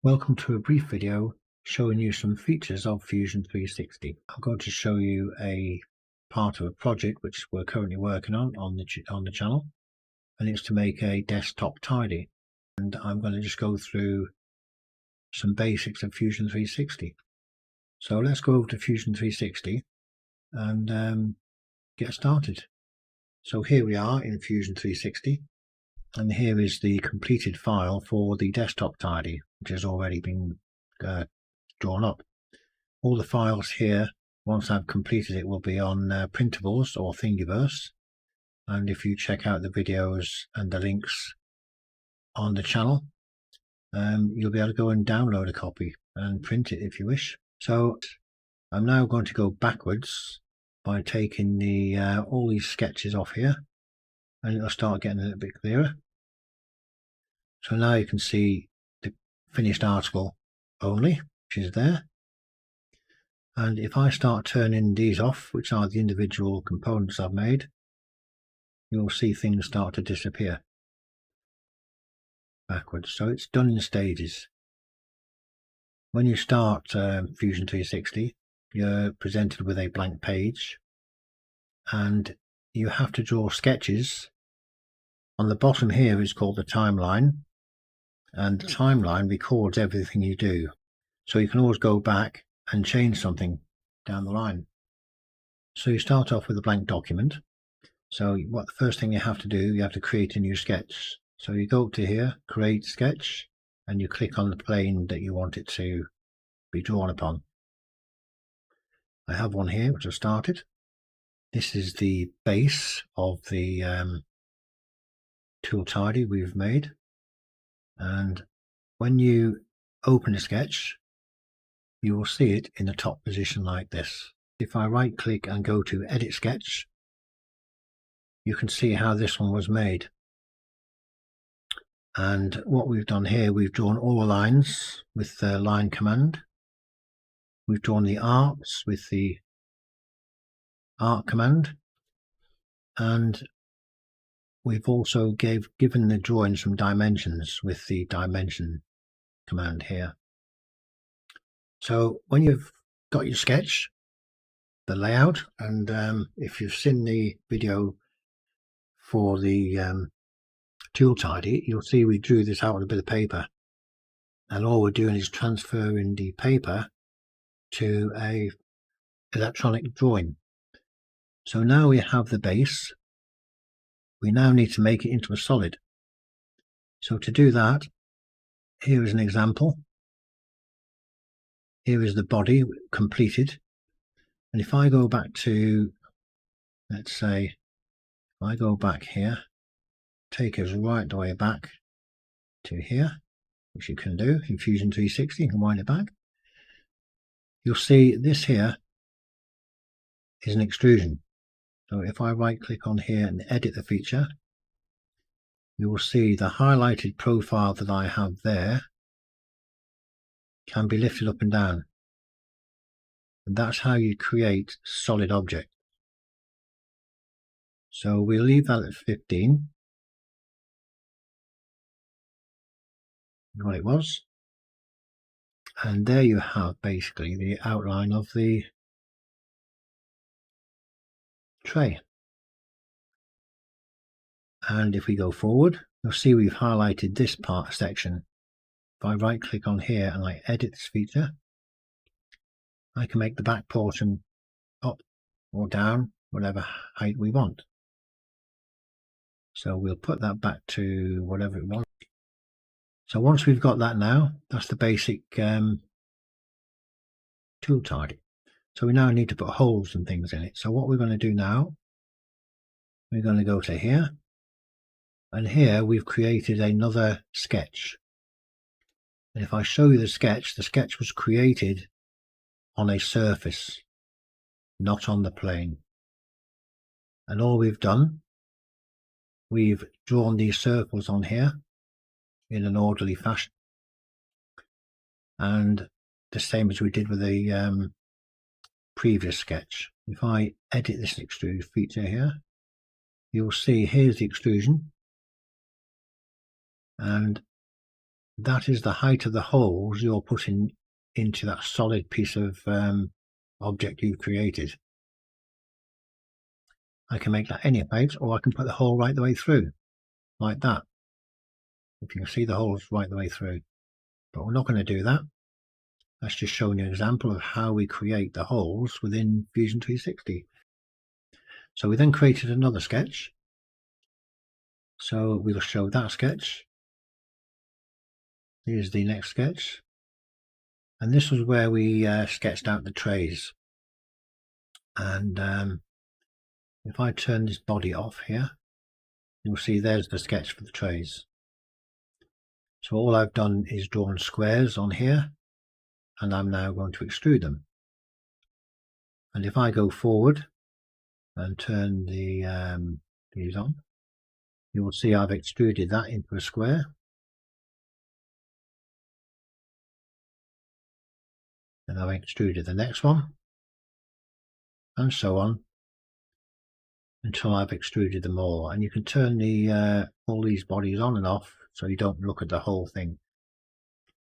Welcome to a brief video showing you some features of Fusion 360. I'm going to show you a part of a project which we're currently working on the channel, and it's to make a desktop tidy. And I'm going to just go through some basics of Fusion 360. So let's go over to Fusion 360 and get started. So here we are in Fusion 360, and here is the completed file for the desktop tidy, which has already been drawn up. All the files here, once I've completed it, will be on Printables or Thingiverse, and if you check out the videos and the links on the channel, you'll be able to go and download a copy and print it if you wish. So I'm now going to go backwards by taking the all these sketches off here, and it'll start getting a little bit clearer. So now you can see the finished article only, which is there. And if I start turning these off, which are the individual components I've made, you'll see things start to disappear backwards. So it's done in stages. When you start Fusion 360, you're presented with a blank page, and you have to draw sketches. On the bottom here is called the timeline, and the timeline records everything you do. So you can always go back and change something down the line. So you start off with a blank document. So what the first thing you have to do, you have to create a new sketch. So you go to here, create sketch, and you click on the plane that you want it to be drawn upon. I have one here which I've started. This is the base of the tool tidy we've made, and when you open a sketch, you will see it in the top position like this. If I right click and go to edit sketch, you can see how this one was made. And what we've done here, we've drawn all the lines with the line command. We've drawn the arcs with the arc command. And we've also given the drawing some dimensions with the dimension command here. So when you've got your sketch, the layout, and if you've seen the video for the tool tidy, you'll see we drew this out on a bit of paper, and all we're doing is transferring the paper to a electronic drawing. So now we have the base. We now need to make it into a solid. So to do that, here is an example. Here is the body completed. And if I go back to, let's say, if I go back here, take us right the way back to here, which you can do in Fusion 360, you can wind it back. You'll see this here is an extrusion. So if I right click on here and edit the feature, you will see the highlighted profile that I have there can be lifted up and down. And that's how you create solid objects. So we'll leave that at 15. What it was. And there you have basically the outline of the tray. And if we go forward, you'll see we've highlighted this part section. If I right click on here and I edit this feature, I can make the back portion up or down, whatever height we want. So we'll put that back to whatever it was. So once we've got that now, that's the basic tool tidy. So we now need to put holes and things in it. So what we're going to do now, we're going to go to here, and here we've created another sketch. And if I show you the sketch was created on a surface, not on the plane. And all we've done, we've drawn these circles on here in an orderly fashion, and the same as we did with the previous sketch. If I edit this extrude feature here, you'll see here's the extrusion, and that is the height of the holes you're putting into that solid piece of object you've created. I can make that any height, or I can put the hole right the way through, like that. If you can see the holes right the way through. But we're not going to do that. That's just showing you an example of how we create the holes within Fusion 360. So we then created another sketch. So we'll show that sketch. Here's the next sketch. And this was where we sketched out the trays. And if I turn this body off here, you'll see there's the sketch for the trays. So all I've done is drawn squares on here, and I'm now going to extrude them. And if I go forward and turn the these on, you will see I've extruded that into a square. And I've extruded the next one, and so on, until I've extruded them all. And you can turn the all these bodies on and off so you don't look at the whole thing.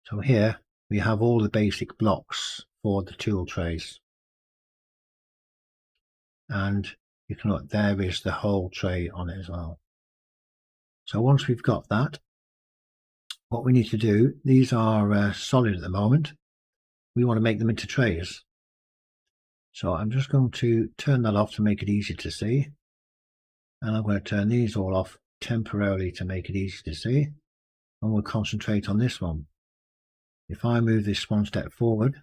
So here we have all the basic blocks for the tool trays. And you can look, there is the whole tray on it as well. So once we've got that, what we need to do, these are solid at the moment. We want to make them into trays. So I'm just going to turn that off to make it easy to see. And I'm going to turn these all off temporarily to make it easy to see. And we'll concentrate on this one. If I move this one step forward,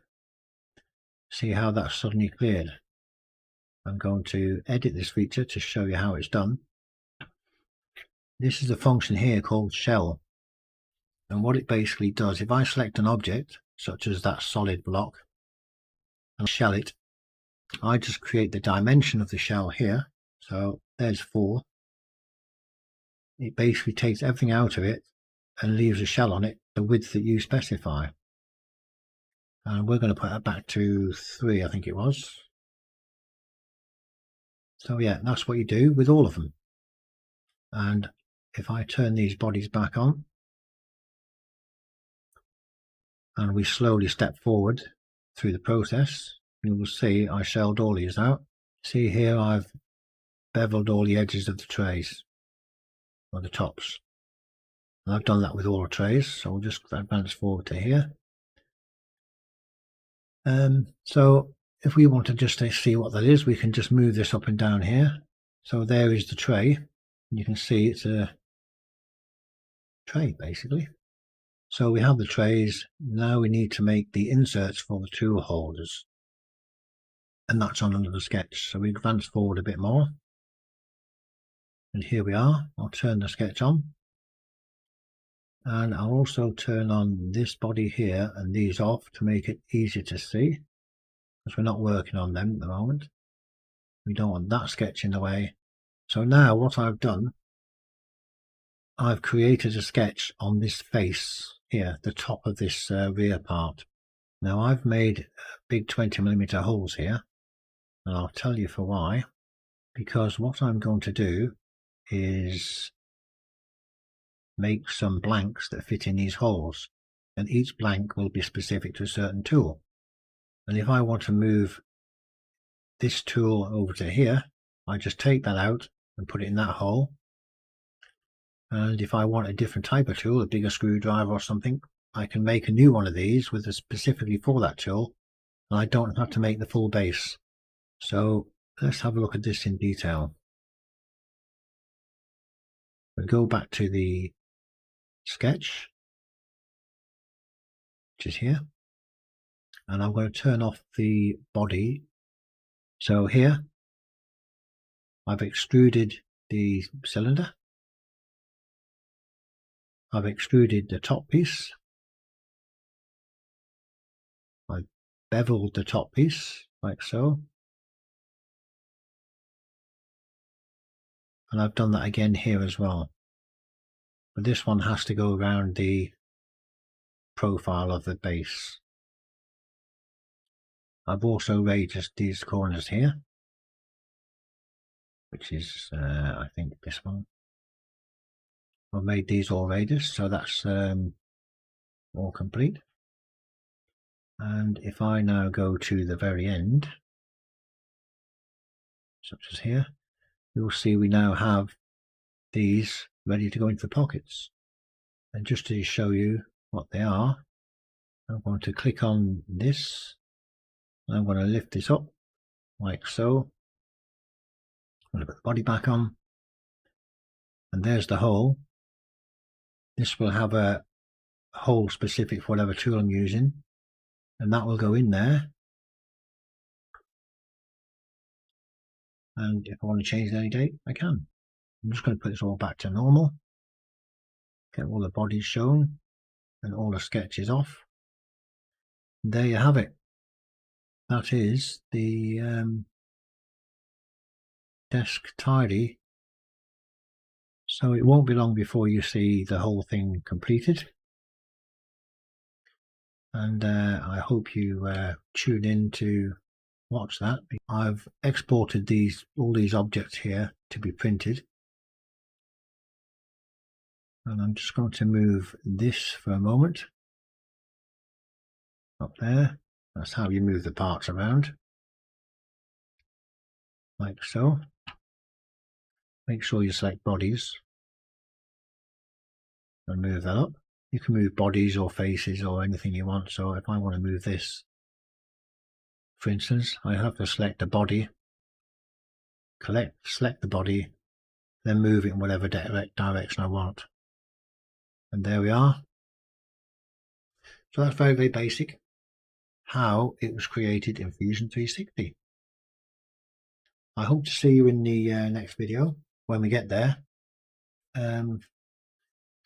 see how that's suddenly cleared. I'm going to edit this feature to show you how it's done. This is a function here called shell. And what it basically does, if I select an object, such as that solid block, and shell it, I just create the dimension of the shell here. So there's 4. It basically takes everything out of it and leaves a shell on it, the width that you specify. And we're going to put that back to 3, I think it was. So yeah, that's what you do with all of them. And if I turn these bodies back on, and we slowly step forward through the process, you will see I shelled all these out. See here, I've beveled all the edges of the trays, or the tops. And I've done that with all the trays, so we'll just advance forward to here. So if we want to just see what that is, we can just move this up and down here. So there is the tray. You can see it's a tray basically. So we have the trays. Now we need to make the inserts for the tool holders. And that's on another sketch. So we advance forward a bit more. And here we are. I'll turn the sketch on. And I'll also turn on this body here and these off to make it easy to see, because we're not working on them at the moment. We don't want that sketch in the way. So now what I've done, I've created a sketch on this face here, the top of this rear part. Now I've made big 20mm holes here, and I'll tell you for why. Because what I'm going to do is make some blanks that fit in these holes, and each blank will be specific to a certain tool. And if I want to move this tool over to here, I just take that out and put it in that hole. And if I want a different type of tool, a bigger screwdriver or something, I can make a new one of these with specifically for that tool, and I don't have to make the full base. So let's have a look at this in detail. We'll go back to the sketch, which is here, and I'm going to turn off the body. So here I've extruded the cylinder, I've extruded the top piece, I've beveled the top piece like so, and I've done that again here as well. But this one has to go around the profile of the base. I've also raised these corners here, which is I think this one. I've made these all radius, so that's all complete. And if I now go to the very end, such as here, you'll see we now have these ready to go into the pockets. And just to show you what they are, I'm going to click on this. I'm going to lift this up like so. I'm going to put the body back on, and there's the hole. This will have a hole specific for whatever tool I'm using, and that will go in there. And if I want to change any date, I can. I'm just going to put this all back to normal, get all the bodies shown and all the sketches off. There you have it. That is the desk tidy. So it won't be long before you see the whole thing completed. And I hope you tune in to watch that. I've exported all these objects here to be printed. And I'm just going to move this for a moment. Up there. That's how you move the parts around. Like so. Make sure you select bodies. And move that up. You can move bodies or faces or anything you want. So if I want to move this, for instance, I have to select the body, select the body, then move it in whatever direction I want. And there we are. So that's very, very basic how it was created in Fusion 360. I hope to see you in the next video when we get there.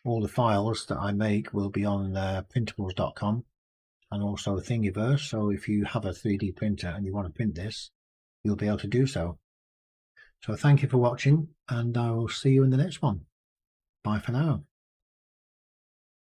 All the files that I make will be on printables.com and also Thingiverse. So if you have a 3D printer and you want to print this, you'll be able to do so. So thank you for watching, and I will see you in the next one. Bye for now.